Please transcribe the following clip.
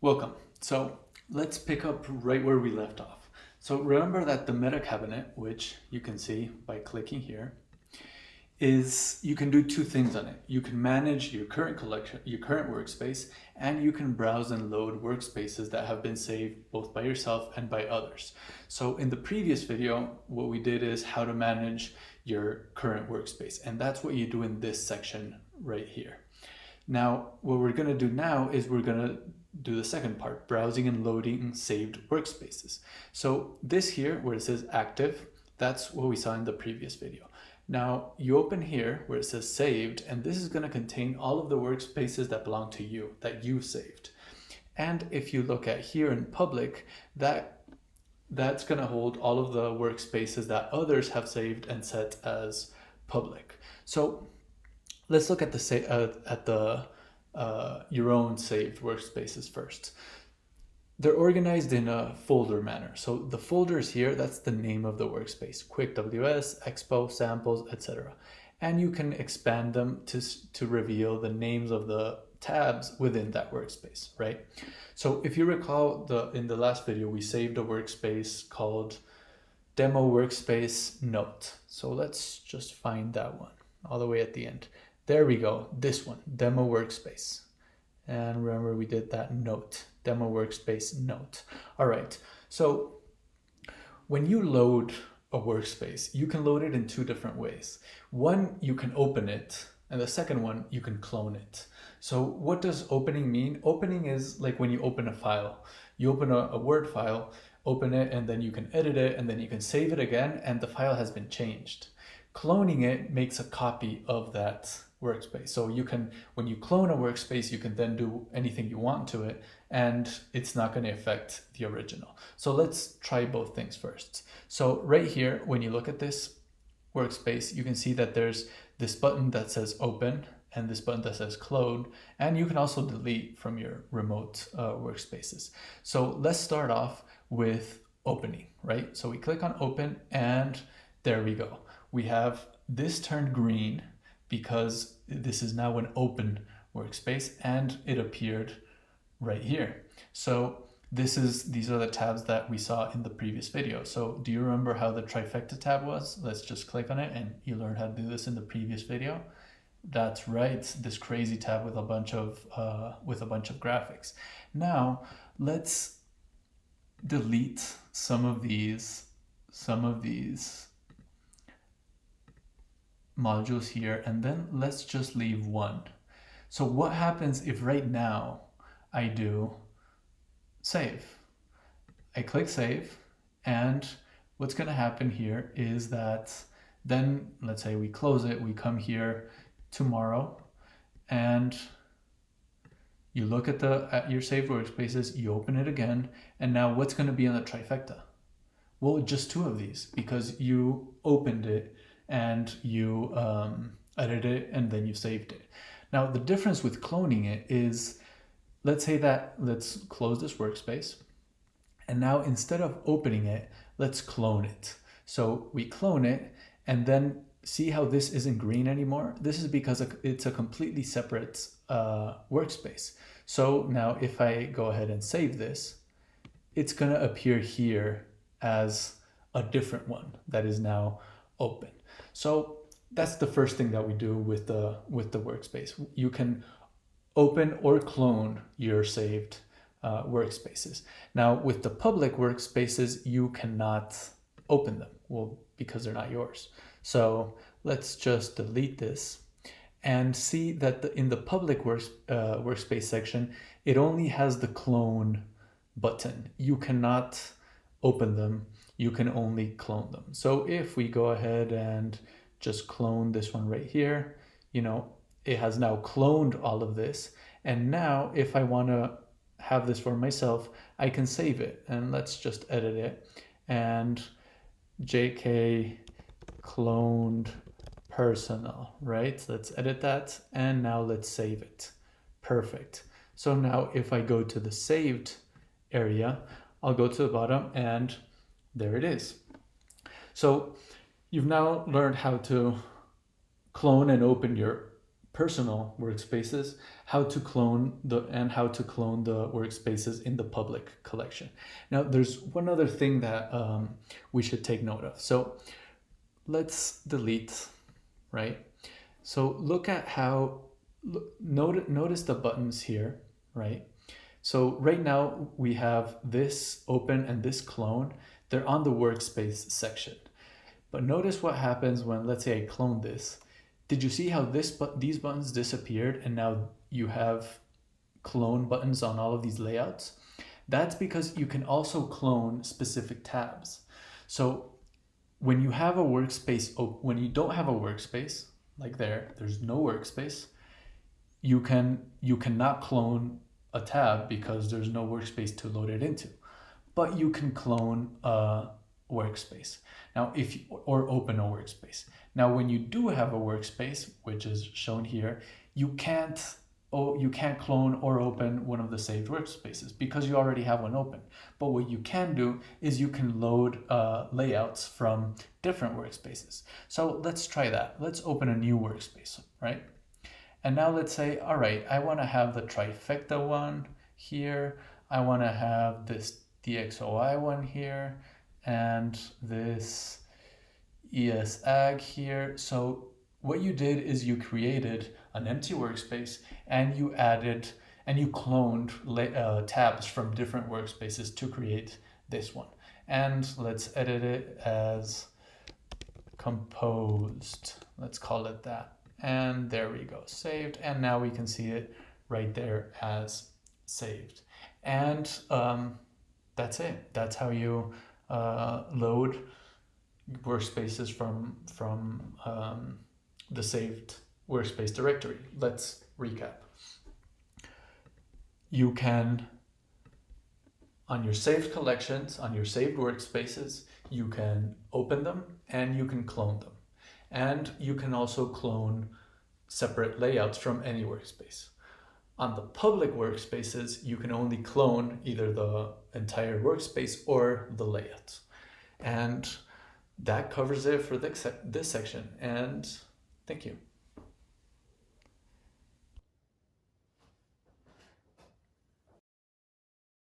Welcome. So let's pick up right where we left off. So remember that the meta cabinet, which you can see by clicking here, is you can do two things on it. You can manage your current collection, your current workspace, and you can browse and load workspaces that have been saved both by yourself and by others. So in the previous video, what we did is how to manage your current workspace, and that's what you do in this section right here. Now, what we're going to do now is we're going to do the second part, browsing and loading saved workspaces. So this here, where it says active, that's what we saw in the previous video. Now, you open here where it says saved, and this is going to contain all of the workspaces that belong to you, that you saved. And if you look at here in public, that's going to hold all of the workspaces that others have saved and set as public. So let's look at the your own saved workspaces first. They're organized in a folder manner. So the folders here, that's the name of the workspace: Quick WS, Expo, Samples, etc. And you can expand them to reveal the names of the tabs within that workspace, right? So if you recall, in the last video, we saved a workspace called Demo Workspace Note. So let's just find that one all the way at the end. There we go, this one, Demo Workspace. And remember, we did that note, Demo Workspace Note. All right, so when you load a workspace, you can load it in two different ways. One, you can open it, and the second one, you can clone it. So what does opening mean? Opening is like when you open a file. You open a Word file, open it, and then you can edit it, and then you can save it again, and the file has been changed. Cloning it makes a copy of that workspace. So you can, when you clone a workspace, you can then do anything you want to it, and it's not going to affect the original. So let's try both things first. So right here, when you look at this workspace, you can see that there's this button that says open and this button that says clone, and you can also delete from your remote workspaces. So let's start off with opening, right? So we click on open, and there we go. We have this turned green because this is now an open workspace, and it appeared right here. So these are the tabs that we saw in the previous video. So do you remember how the trifecta tab was? Let's just click on it, and you learned how to do this in the previous video. That's right, this crazy tab with a bunch of graphics. Now let's delete some of these modules here, and then let's just leave one. So what happens if right now I do save? I click save, and what's going to happen here is that then, let's say we close it, we come here tomorrow, and you look at your saved workspaces, you open it again, and now what's going to be on the trifecta? Well, just two of these, because you opened it and you edited it, and then you saved it. Now, the difference with cloning it is, let's close this workspace, and now instead of opening it, let's clone it. So we clone it, and then see how this isn't green anymore? This is because it's a completely separate workspace. So now if I go ahead and save this, it's gonna appear here as a different one that is now open. So that's the first thing that we do with the workspace. You can open or clone your saved workspaces. Now with the public workspaces, you cannot open them, well, because they're not yours. So let's just delete this and see that in the public workspace section, it only has the clone button. You cannot open them, you can only clone them. So if we go ahead and just clone this one right here, it has now cloned all of this. And now if I want to have this for myself, I can save it, and let's just edit it, and JK cloned personal, right? Let's edit that, and now let's save it. Perfect. So now if I go to the saved area, I'll go to the bottom, and there it is. So you've now learned how to clone and open your personal workspaces, how to clone the workspaces in the public collection. Now, there's one other thing that we should take note of. So let's delete, right? So look at how, notice the buttons here, right? So right now we have this open and this clone. They're on the workspace section. But notice what happens when, let's say I clone this. Did you see how these buttons disappeared and now you have clone buttons on all of these layouts? That's because you can also clone specific tabs. So when you have a workspace, when you don't have a workspace, like there's no workspace, you cannot clone a tab because there's no workspace to load it into. But you can clone a workspace. Now, or open a workspace. Now, when you do have a workspace, which is shown here, you can't clone or open one of the saved workspaces because you already have one open. But what you can do is you can load layouts from different workspaces. So let's try that. Let's open a new workspace, right? And now let's say, all right, I want to have the trifecta one here. I want to have this DXOI one here and this ESAG here. So what you did is you created an empty workspace and you cloned tabs from different workspaces to create this one. And let's edit it as composed. Let's call it that. And there we go, saved. And now we can see it right there as saved. And that's it. That's how you load workspaces from the saved workspace directory. Let's recap. You can, on your saved collections, on your saved workspaces, you can open them and you can clone them. And you can also clone separate layouts from any workspace. On the public workspaces, you can only clone either the entire workspace or the layouts. And that covers it for this section. And thank you.